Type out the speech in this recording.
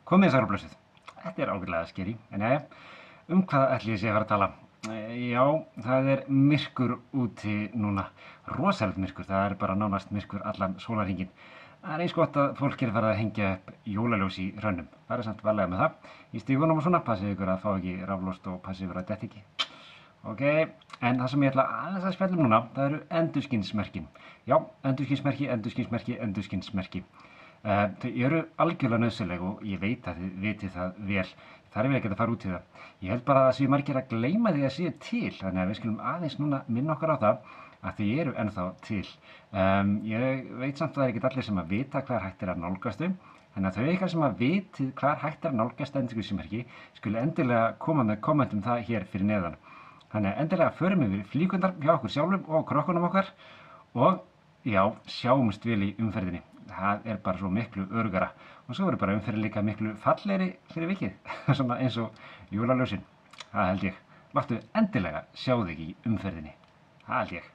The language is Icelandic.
Komið sæl og blessuð. Þetta er ágætlega skeri, en jæja, hvað ætli ég sé að fara að tala? Já, það er myrkur úti núna, rosalegt myrkur, það er bara nánast myrkur allan sólarhringinn. Það er eins gott að fólk er farið að hengja upp jólaljós í hrönnum. Það er samt varlega með það. Í stígunum og svona, passið ykkur að fá ekki raflost og passið ykkur að detta ekki. Ok, en það sem ég ætla aðeins að spjalla núna, það eru endurskinsmerkin. Já, endurskinsmerki. Þau eru algjörlega nauðsynleg og ég veit að þið vitið það vel. Það er vel ekkert að fara út í það. Ég held bara að það séu margir að gleyma því að séu til, þannig að við skulum aðeins núna minna okkar á það að þau eru ennþá til. Ég veit samt að það er ekkert allir sem að vita hvar hægt er að nálgast þau, þannig að þau ykkar sem að vitið hvar hægt er að nálgast endurskinsmerki skulu endilega koma með kommentum það hér fyrir neðan. Þannig að endilega förum við flíkundar hjá okkur sjálfum og krökkunum okkar og já, sjáumst vel í umferðinni. Það er bara svo miklu öruggara og svo verður bara umferðin líka miklu fallegri fyrir vikið, svona eins og jólaljósin. Það held ég. Láttu endilega sjá þig í umferðinni. Það held ég.